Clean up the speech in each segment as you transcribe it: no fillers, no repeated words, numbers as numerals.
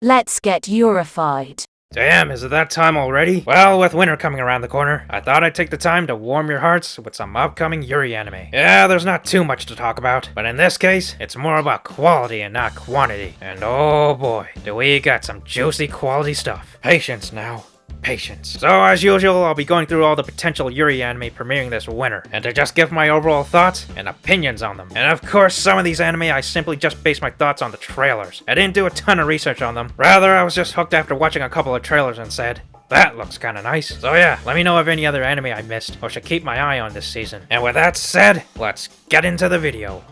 Let's get Yurified. Damn, is it that time already? Well, with winter coming around the corner, I thought I'd take the time to warm your hearts with some upcoming Yuri anime. Yeah, there's not too much to talk about, but in this case, it's more about quality and not quantity. And oh boy, do we got some juicy quality stuff. Patience now. Patience. So as usual, I'll be going through all the potential Yuri anime premiering this winter, and to just give my overall thoughts and opinions on them. And of course, some of these anime I simply just based my thoughts on the trailers. I didn't do a ton of research on them. Rather, I was just hooked after watching a couple of trailers and said, that looks kinda nice. So yeah, let me know of any other anime I missed or should keep my eye on this season. And with that said, let's get into the video.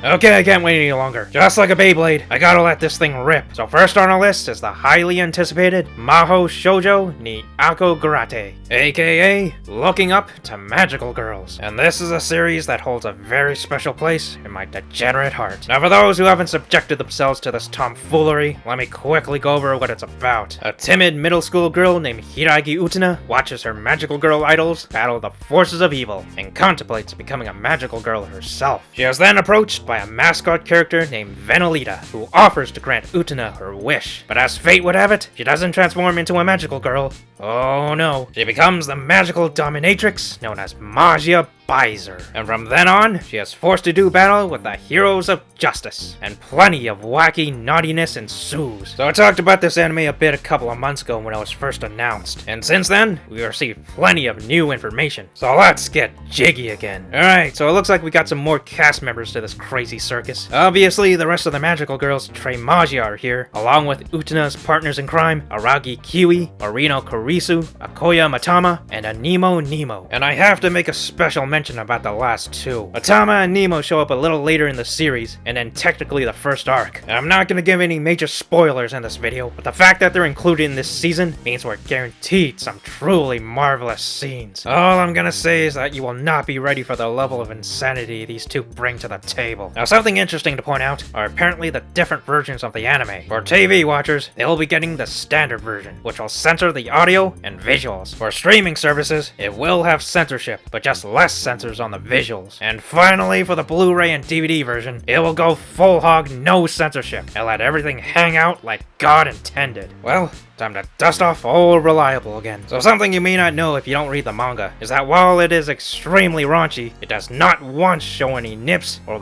Okay, I can't wait any longer. Just like a Beyblade, I gotta let this thing rip. So first on our list is the highly anticipated Mahou Shoujo ni Akogarete, aka Looking Up to Magical Girls. And this is a series that holds a very special place in my degenerate heart. Now for those who haven't subjected themselves to this tomfoolery, let me quickly go over what it's about. A timid middle school girl named Hiragi Utena watches her magical girl idols battle the forces of evil and contemplates becoming a magical girl herself. She is then approached by a mascot character named Venolita, who offers to grant Utena her wish. But as fate would have it, she doesn't transform into a magical girl. Oh no, she becomes the magical dominatrix known as Magia Bizer. And from then on, she is forced to do battle with the heroes of justice, and plenty of wacky naughtiness ensues. So I talked about this anime a bit a couple of months ago when it was first announced, and since then, we received plenty of new information. So let's get jiggy again. Alright, so it looks like we got some more cast members to this crazy circus. Obviously, the rest of the magical girls, Trey Magia, are here, along with Utena's partners in crime, Aragi Kiwi, Marino Kurisu, Akoya Matama, and Anemo Nemo. And I have to make a special mention about the last two. Atama and Nemo show up a little later in the series, and then technically the first arc. And I'm not gonna give any major spoilers in this video, but the fact that they're included in this season means we're guaranteed some truly marvelous scenes. All I'm gonna say is that you will not be ready for the level of insanity these two bring to the table. Now something interesting to point out are apparently the different versions of the anime. For TV watchers, they'll be getting the standard version, which will censor the audio and visuals. For streaming services, it will have censorship, but just less censors on the visuals. And finally, for the Blu-ray and DVD version, it will go full hog, no censorship, and let everything hang out like God intended. Well, time to dust off old Reliable again. So something you may not know if you don't read the manga is that while it is extremely raunchy, it does not once show any nips or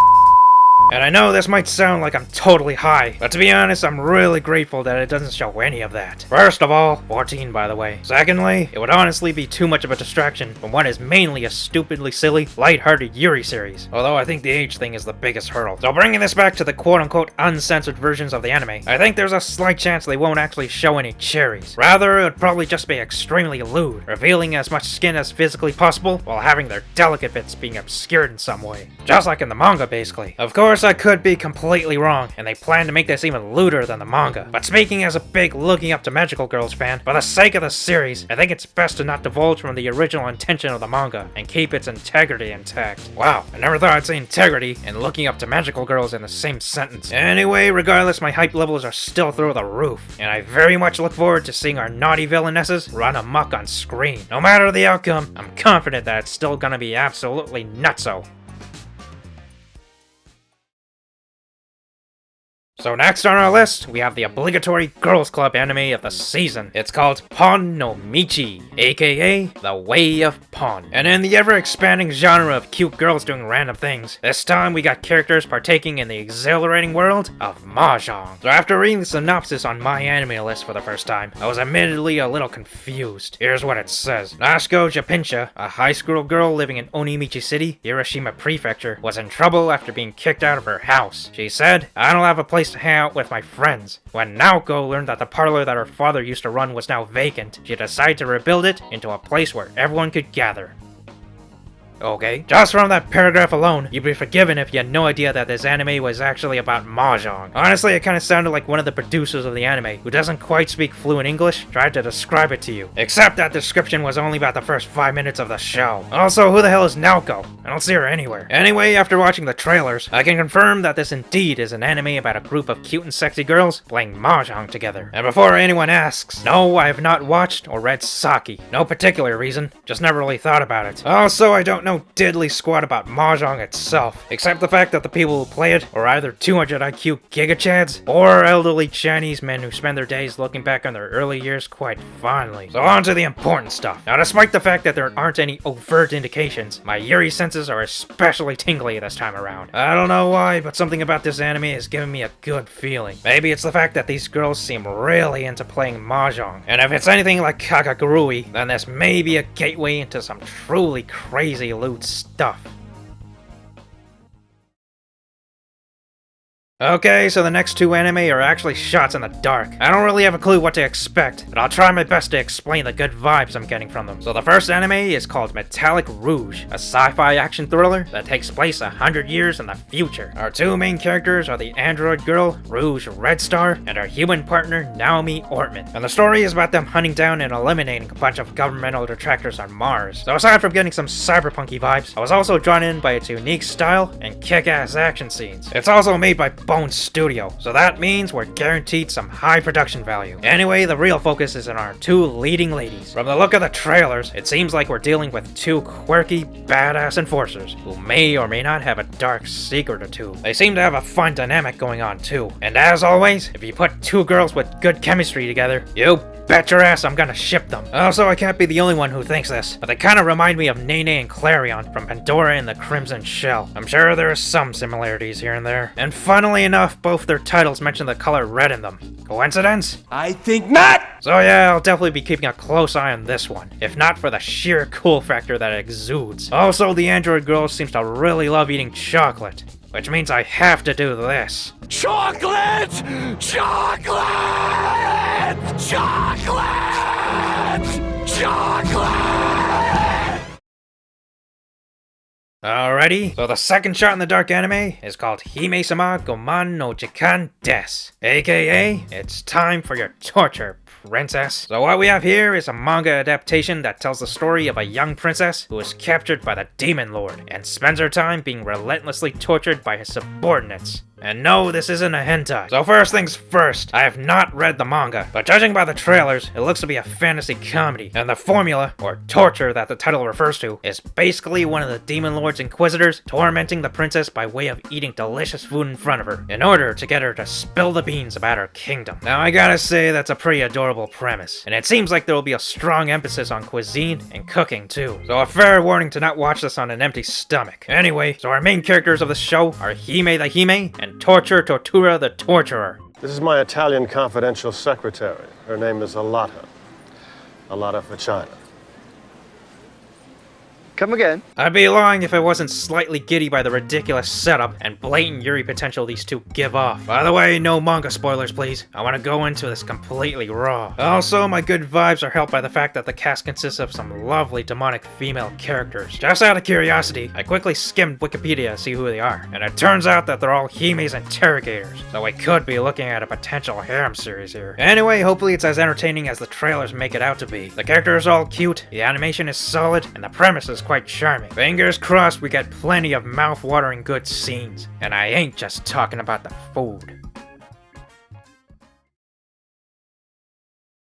and I know this might sound like I'm totally high, but to be honest, I'm really grateful that it doesn't show any of that. First of all, 14 by the way. Secondly, it would honestly be too much of a distraction from what is mainly a stupidly silly, lighthearted Yuri series. Although I think the age thing is the biggest hurdle. So bringing this back to the quote-unquote uncensored versions of the anime, I think there's a slight chance they won't actually show any cherries. Rather, it would probably just be extremely lewd, revealing as much skin as physically possible while having their delicate bits being obscured in some way. Just like in the manga, basically. Of course, I could be completely wrong, and they plan to make this even lewder than the manga. But speaking as a big Looking Up to Magical Girls fan, for the sake of the series, I think it's best to not divulge from the original intention of the manga, and keep its integrity intact. Wow, I never thought I'd say integrity and Looking Up to Magical Girls in the same sentence. Anyway, regardless, my hype levels are still through the roof, and I very much look forward to seeing our naughty villainesses run amok on screen. No matter the outcome, I'm confident that it's still gonna be absolutely nutso. So next on our list, we have the obligatory Girls Club anime of the season. It's called Pon no Michi, aka The Way of Pon. And in the ever-expanding genre of cute girls doing random things, this time we got characters partaking in the exhilarating world of mahjong. So after reading the synopsis on My Anime List for the first time, I was admittedly a little confused. Here's what it says. Nashiko Japinsha, a high school girl living in Onimichi City, Hiroshima Prefecture, was in trouble after being kicked out of her house. She said, "I don't have a place to hang out with my friends." When Naoko learned that the parlor that her father used to run was now vacant, she decided to rebuild it into a place where everyone could gather. Okay, just from that paragraph alone, you'd be forgiven if you had no idea that this anime was actually about mahjong. Honestly, it kinda sounded like one of the producers of the anime, who doesn't quite speak fluent English, tried to describe it to you. Except that description was only about the first 5 minutes of the show. Also, who the hell is Naoko? I don't see her anywhere. Anyway, after watching the trailers, I can confirm that this indeed is an anime about a group of cute and sexy girls playing mahjong together. And before anyone asks, no, I have not watched or read Saki. No particular reason, just never really thought about it. Also, I don't don't know diddly squat about Mahjong itself, except the fact that the people who play it are either 200 IQ gigachads, or elderly Chinese men who spend their days looking back on their early years quite fondly. So on to the important stuff. Now, despite the fact that there aren't any overt indications, my Yuri senses are especially tingly this time around. I don't know why, but something about this anime is giving me a good feeling. Maybe it's the fact that these girls seem really into playing Mahjong, and if it's anything like Kakagurui, then this may be a gateway into some truly crazy loot stuff. Okay, so the next two anime are actually shots in the dark. I don't really have a clue what to expect, but I'll try my best to explain the good vibes I'm getting from them. So the first anime is called Metallic Rouge, a sci-fi action thriller that takes place 100 years in the future. Our two main characters are the android girl, Rouge Red Star, and our human partner, Naomi Ortman. And the story is about them hunting down and eliminating a bunch of governmental detractors on Mars. So aside from getting some cyberpunky vibes, I was also drawn in by its unique style and kick-ass action scenes. It's also made by Bone Studio, so that means we're guaranteed some high production value. Anyway, the real focus is on our two leading ladies. From the look of the trailers, it seems like we're dealing with two quirky, badass enforcers who may or may not have a dark secret or two. They seem to have a fun dynamic going on too. And as always, if you put two girls with good chemistry together, you bet your ass I'm gonna ship them. Also, I can't be the only one who thinks this, but they kinda remind me of Nene and Clarion from Pandora and the Crimson Shell. I'm sure there are some similarities here and there. And funnily enough, both their titles mention the color red in them. Coincidence? I think not! So yeah, I'll definitely be keeping a close eye on this one, if not for the sheer cool factor that it exudes. Also, the android girl seems to really love eating chocolate, which means I have to do this. Chocolate! Chocolate! Chocolate! Chocolate! Alrighty, so the second shot in the dark anime is called Himesama Goumon no Jikan desu, aka it's time for your torture, princess. So what we have here is a manga adaptation that tells the story of a young princess who is captured by the Demon Lord and spends her time being relentlessly tortured by his subordinates. And no, this isn't a hentai. So first things first, I have not read the manga, but judging by the trailers, it looks to be a fantasy comedy. And the formula, or torture that the title refers to, is basically one of the Demon Lord's inquisitors tormenting the princess by way of eating delicious food in front of her, in order to get her to spill the beans about her kingdom. Now I gotta say, that's a pretty adorable premise, and it seems like there will be a strong emphasis on cuisine and cooking too. So a fair warning to not watch this on an empty stomach. Anyway, so our main characters of the show are Hime the Hime and Tortura the Torturer. This is my Italian confidential secretary. Her name is Alata. Alata for China. Come again? I'd be lying if I wasn't slightly giddy by the ridiculous setup and blatant Yuri potential these two give off. By the way, no manga spoilers please. I want to go into this completely raw. Also, my good vibes are helped by the fact that the cast consists of some lovely demonic female characters. Just out of curiosity, I quickly skimmed Wikipedia to see who they are, and it turns out that they're all Hime's interrogators, so we could be looking at a potential harem series here. Anyway, hopefully it's as entertaining as the trailers make it out to be. The characters are all cute, the animation is solid, and the premise is quite charming. Fingers crossed we get plenty of mouth-watering good scenes. And I ain't just talking about the food.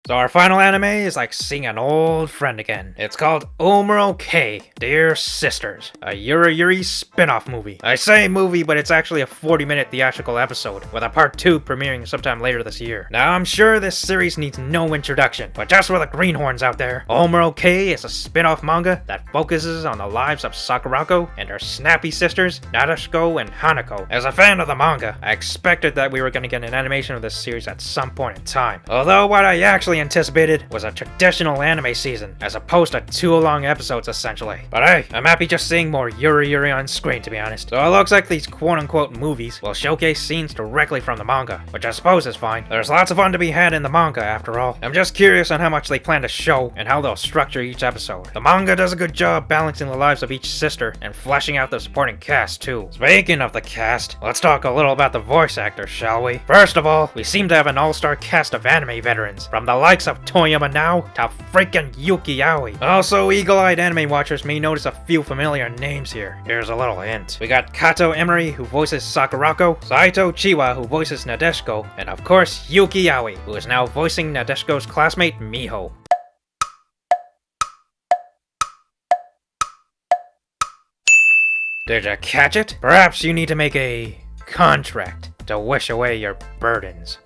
So our final anime is like seeing an old friend again. It's called Oomuro-ke, Dear Sisters, a Yuri spin-off movie. I say movie, but it's actually a 40-minute theatrical episode, with a part 2 premiering sometime later this year. Now I'm sure this series needs no introduction, but just for the greenhorns out there, Oomuro-ke is a spin-off manga that focuses on the lives of Sakurako and her snappy sisters, Nadeshiko and Hanako. As a fan of the manga, I expected that we were going to get an animation of this series at some point in time. Although what I actually anticipated was a traditional anime season, as opposed to 2 long episodes essentially. But hey, I'm happy just seeing more Yuri on screen, to be honest. So it looks like these quote-unquote movies will showcase scenes directly from the manga, which I suppose is fine. There's lots of fun to be had in the manga after all. I'm just curious on how much they plan to show and how they'll structure each episode. The manga does a good job balancing the lives of each sister and fleshing out the supporting cast too. Speaking of the cast, let's talk a little about the voice actors, shall we? First of all, we seem to have an all-star cast of anime veterans, from the likes of Toyama Now to freaking Yuki Aoi. Also, eagle-eyed anime watchers may notice a few familiar names here. Here's a little hint. We got Kato Emery, who voices Sakurako, Saito Chiwa, who voices Nadeshiko, and of course Yuki Aoi, who is now voicing Nadeshiko's classmate Miho. Did you catch it? Perhaps you need to make a contract to wish away your burdens.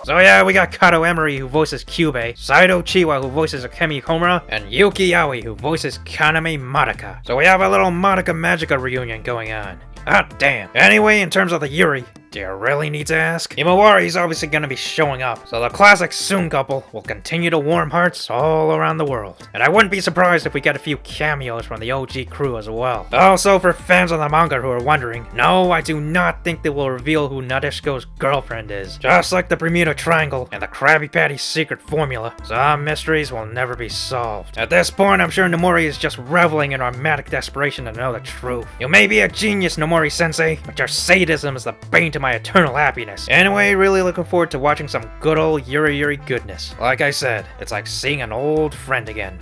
So yeah, we got Kato Emery who voices Kyubey, Saito Chiwa who voices Akemi Homura, and Yuki Aoi who voices Kaname Madoka. So we have a little Madoka Magica reunion going on. Ah, damn. Anyway, in terms of the Yuri, do you really need to ask? Himawari's obviously gonna be showing up, so the classic Soon couple will continue to warm hearts all around the world. And I wouldn't be surprised if we get a few cameos from the OG crew as well. Also, for fans of the manga who are wondering, no, I do not think they will reveal who Nadeshiko's girlfriend is. Just like the Bermuda Triangle and the Krabby Patty secret formula, some mysteries will never be solved. At this point, I'm sure Nomori is just reveling in romantic desperation to know the truth. You may be a genius, Nomori-sensei, but your sadism is the bane to my eternal happiness. Anyway, really looking forward to watching some good old Yuri goodness. Like I said, it's like seeing an old friend again.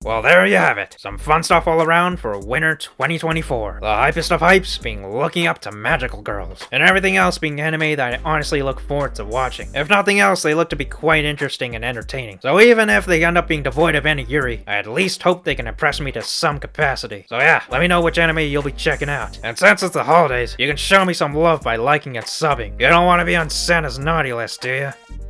Well, there you have it. Some fun stuff all around for winter 2024. The hypest of hypes being looking up to magical girls, and everything else being anime that I honestly look forward to watching. If nothing else, they look to be quite interesting and entertaining. So even if they end up being devoid of any Yuri, I at least hope they can impress me to some capacity. So yeah, let me know which anime you'll be checking out. And since it's the holidays, you can show me some love by liking and subbing. You don't want to be on Santa's naughty list, do you?